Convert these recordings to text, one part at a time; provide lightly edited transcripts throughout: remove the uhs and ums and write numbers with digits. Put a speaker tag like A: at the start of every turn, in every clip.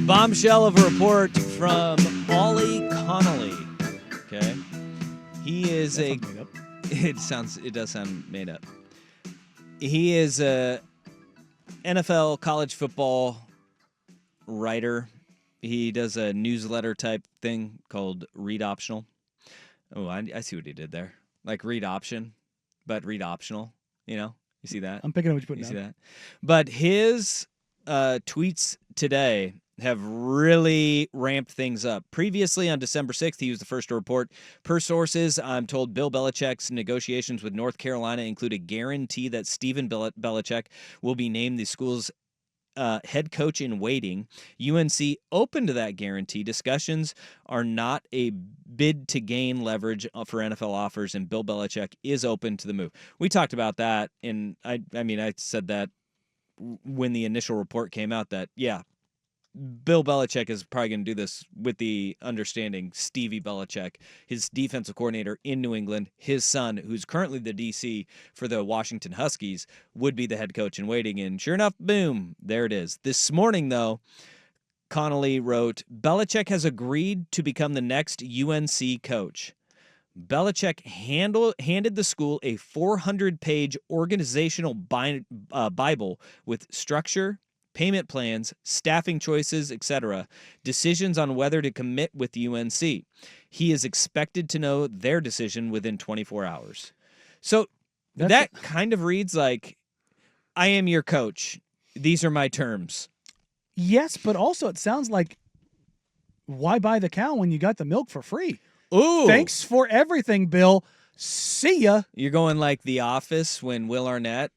A: Bombshell of a report from Ollie Connolly. Okay, he is
B: That sounds made up.
A: It does sound made up. He is a NFL college football writer. He does a newsletter type thing called Read Optional. Oh, I see what he did there. Like read option, but read optional. You see that?
B: I'm picking up what you're putting
A: You see
B: down.
A: that? But his tweets today have really ramped things up. Previously, on December 6th, he was the first to report. Per sources, I'm told Bill Belichick's negotiations with North Carolina include a guarantee that Stephen Belichick will be named the school's head coach in waiting. UNC open to that guarantee. Discussions are not a bid to gain leverage for NFL offers, and Bill Belichick is open to the move. We talked about that, and I said that when the initial report came out that, yeah, Bill Belichick is probably going to do this with the understanding Stevie Belichick, his defensive coordinator in New England, his son, who's currently the DC for the Washington Huskies, would be the head coach in waiting. And sure enough, boom, there it is. This morning, though, Connolly wrote, Belichick has agreed to become the next UNC coach. Belichick handed the school a 400-page organizational Bible with structure, payment plans, staffing choices, etc., decisions on whether to commit with UNC. He is expected to know their decision within 24 hours. So that kind of reads like, I am your coach. These are my terms.
B: Yes, but also it sounds like, why buy the cow when you got the milk for free?
A: Ooh.
B: Thanks for everything, Bill. See ya.
A: You're going like The Office when Will Arnett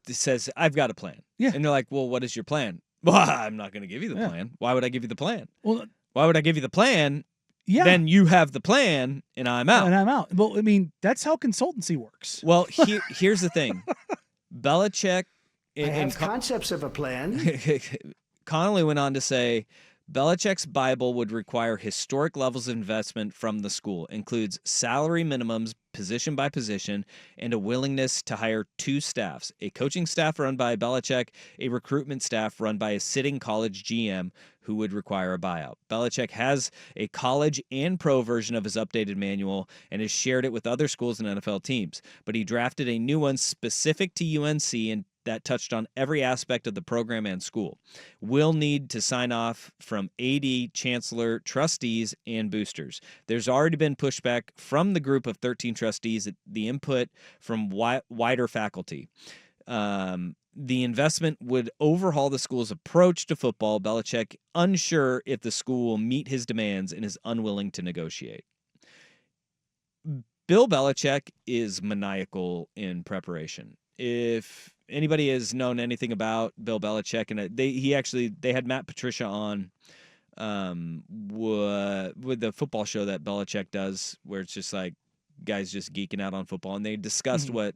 A: says, I've got a plan.
B: Yeah.
A: And they're like, well, what is your plan? Well, I'm not going to give you the plan. Why would I give you the plan?
B: Well,
A: why would I give you the plan?
B: Yeah.
A: Then you have the plan, and I'm out.
B: Well, I mean, that's how consultancy works.
A: Well, here's the thing. Belichick...
C: I have concepts of a plan.
A: Connolly went on to say, Belichick's Bible would require historic levels of investment from the school, includes salary minimums position by position, and a willingness to hire two staffs, a coaching staff run by Belichick, a recruitment staff run by a sitting college GM who would require a buyout. Belichick has a college and pro version of his updated manual and has shared it with other schools and NFL teams, but he drafted a new one specific to UNC and that touched on every aspect of the program and school. Will need to sign off from AD, chancellor, trustees, and boosters. There's already been pushback from the group of 13 trustees, the input from wider faculty. The investment would overhaul the school's approach to football. Belichick unsure if the school will meet his demands and is unwilling to negotiate. Bill Belichick is maniacal in preparation. If anybody has known anything about Bill Belichick, and they had Matt Patricia on with the football show that Belichick does, where it's just like guys just geeking out on football, and they discussed what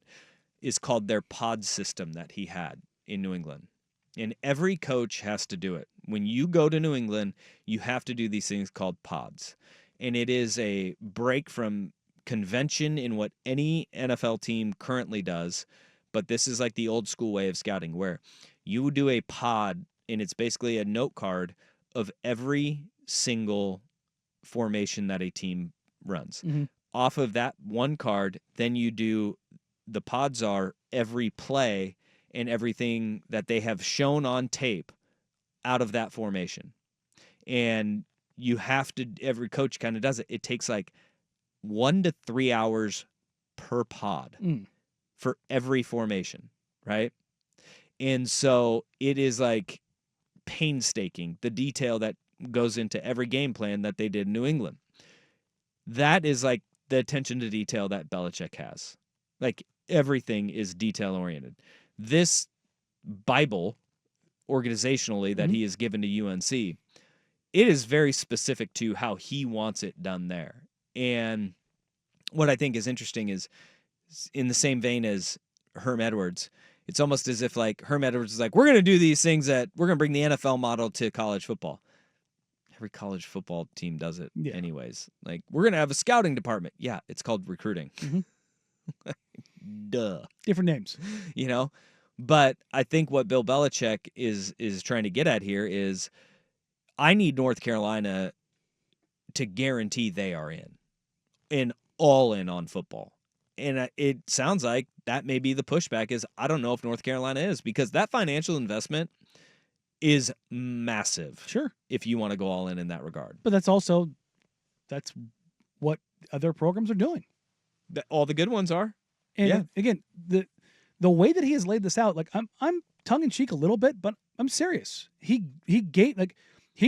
A: is called their pod system that he had in New England. And every coach has to do it. When you go to New England, you have to do these things called pods. And it is a break from convention in what any NFL team currently does. But this is like the old school way of scouting where you do a pod, and it's basically a note card of every single formation that a team runs. Mm-hmm. Off of that one card, then you do the pods are every play and everything that they have shown on tape out of that formation. And you have to, every coach kind of does it. It takes like 1 to 3 hours per pod for every formation, right? And so it is like painstaking, the detail that goes into every game plan that they did in New England. That is like the attention to detail that Belichick has. Like everything is detail oriented. This Bible, organizationally, that he has given to UNC, it is very specific to how he wants it done there. And what I think is interesting is, in the same vein as Herm Edwards, it's almost as if like Herm Edwards is like, we're going to do these things that we're going to bring the NFL model to college football. Every college football team does it anyways. Like, we're going to have a scouting department. Yeah, it's called recruiting. Duh.
B: Different names.
A: You know? But I think what Bill Belichick is trying to get at here is, I need North Carolina to guarantee they are in all in on football. And it sounds like that may be the pushback is I don't know if North Carolina is, because that financial investment is massive.
B: Sure.
A: If you want to go all in that regard.
B: But that's what other programs are doing.
A: All the good ones are.
B: And
A: yeah.
B: Again, the way that he has laid this out, like I'm tongue in cheek a little bit, but I'm serious. He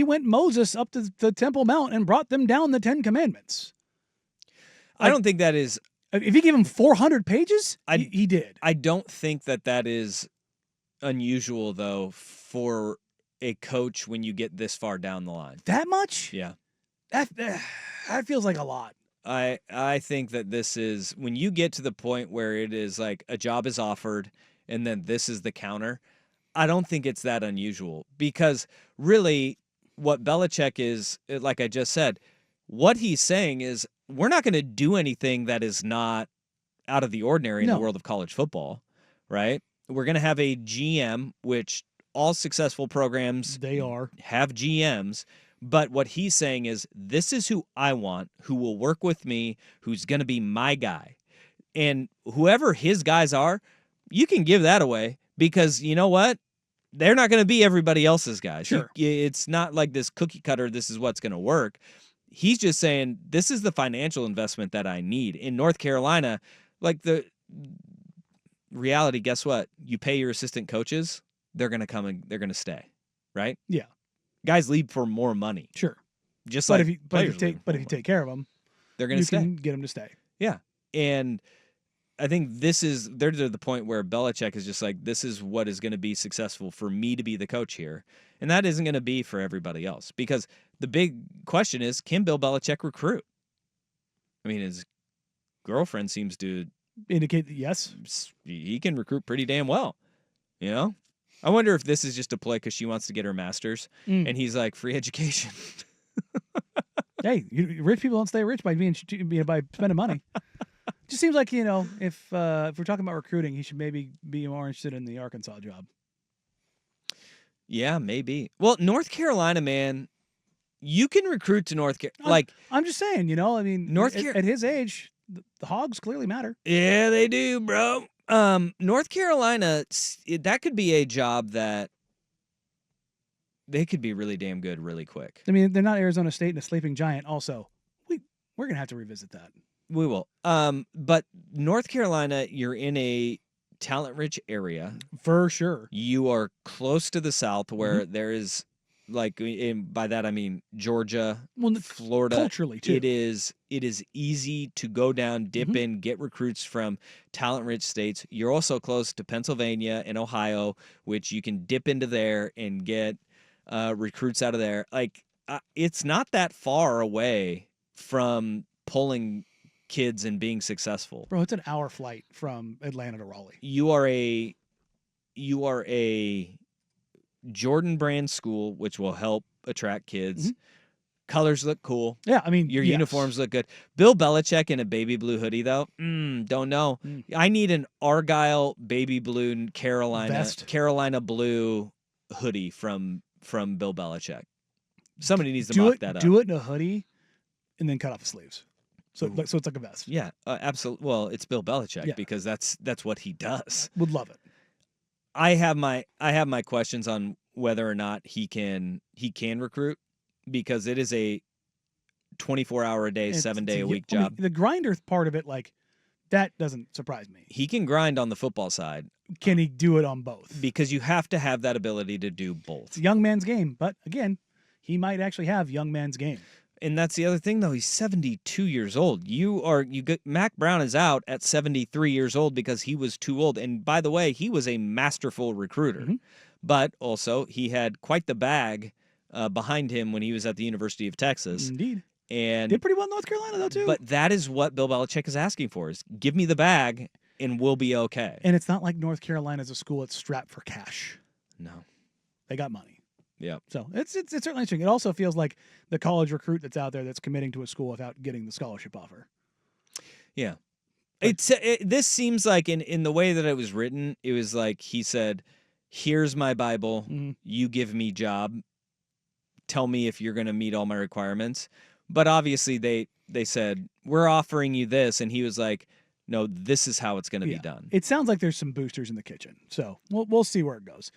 B: went Moses up to the Temple Mount and brought them down the 10 Commandments.
A: I don't think that is.
B: If he gave him 400 pages, he did.
A: I don't think that is unusual, though, for a coach when you get this far down the line.
B: That much?
A: Yeah.
B: That feels like a lot.
A: I think that this is when you get to the point where it is like a job is offered and then this is the counter. I don't think it's that unusual, because really what Belichick is, like I just said, what he's saying is we're not going to do anything that is not out of the ordinary in the world of college football, right? We're going to have a GM, which all successful programs have GMs. But what he's saying is, this is who I want, who will work with me, who's going to be my guy. And whoever his guys are, you can give that away, because you know what? They're not going to be everybody else's guys.
B: Sure.
A: It's not like this cookie cutter, this is what's going to work. He's just saying, this is the financial investment that I need. In North Carolina, like the reality, guess what? You pay your assistant coaches, they're going to come and they're going to stay, right?
B: Yeah.
A: Guys leave for more money.
B: Sure.
A: Just
B: but
A: like
B: if you take care of them,
A: they're going to stay.
B: You can get them to stay.
A: Yeah. And I think they're to the point where Belichick is just like, this is what is going to be successful for me to be the coach here. And that isn't going to be for everybody else, because the big question is, can Bill Belichick recruit? I mean, his girlfriend seems to
B: indicate that yes,
A: he can recruit pretty damn well. You know? I wonder if this is just a play because she wants to get her master's, and he's like, free education.
B: Hey, rich people don't stay rich by by spending money. Just seems like, if we're talking about recruiting, he should maybe be more interested in the Arkansas job.
A: Yeah, maybe. Well, North Carolina, man, you can recruit to North Carolina. Like,
B: I'm just saying, I mean, at his age, the hogs clearly matter.
A: Yeah, they do, bro. North Carolina, that could be a job that they could be really damn good really quick.
B: I mean, they're not Arizona State and a sleeping giant. Also, we're going to have to revisit that.
A: We will. But North Carolina, you're in a talent-rich area.
B: For sure.
A: You are close to the South, where there is, like, by that I mean Georgia, Florida.
B: Culturally, too.
A: It is easy to go down, dip in, get recruits from talent-rich states. You're also close to Pennsylvania and Ohio, which you can dip into there and get recruits out of there. Like, it's not that far away from pulling kids and being successful.
B: Bro, it's an hour flight from Atlanta to Raleigh.
A: You are a Jordan brand school, which will help attract kids. Colors look cool.
B: Yeah, I mean,
A: your uniforms look good. Bill Belichick in a baby blue hoodie, though, don't know. I need an Argyle baby blue Carolina blue hoodie from Bill Belichick. Somebody needs to mock that up.
B: Do it in a hoodie, and then cut off the sleeves. So it's like a vest.
A: Yeah, absolutely. Well, it's Bill Belichick because that's what he does.
B: Would love it.
A: I have my questions on whether or not he can recruit, because it is a 24-hour a day, 7-day a week job.
B: I mean, the grinder part of it, like, that doesn't surprise me.
A: He can grind on the football side.
B: Can he do it on both?
A: Because you have to have that ability to do both.
B: It's a young man's game, but again, he might actually have young man's game.
A: And that's the other thing, though. He's 72 years old. Mac Brown is out at 73 years old because he was too old. And by the way, he was a masterful recruiter. But also, he had quite the bag behind him when he was at the University of Texas.
B: Indeed.
A: And
B: did pretty well in North Carolina, though, too.
A: But that is what Bill Belichick is asking for, is give me the bag and we'll be okay.
B: And it's not like North Carolina is a school that's strapped for cash.
A: No.
B: They got money.
A: Yeah.
B: So it's certainly interesting. It also feels like the college recruit that's out there that's committing to a school without getting the scholarship offer.
A: Yeah. This seems like in the way that it was written, it was like he said, here's my Bible, you give me job, tell me if you're going to meet all my requirements. But obviously they said, we're offering you this. And he was like, no, this is how it's going to be done.
B: It sounds like there's some boosters in the kitchen. So we'll see where it goes.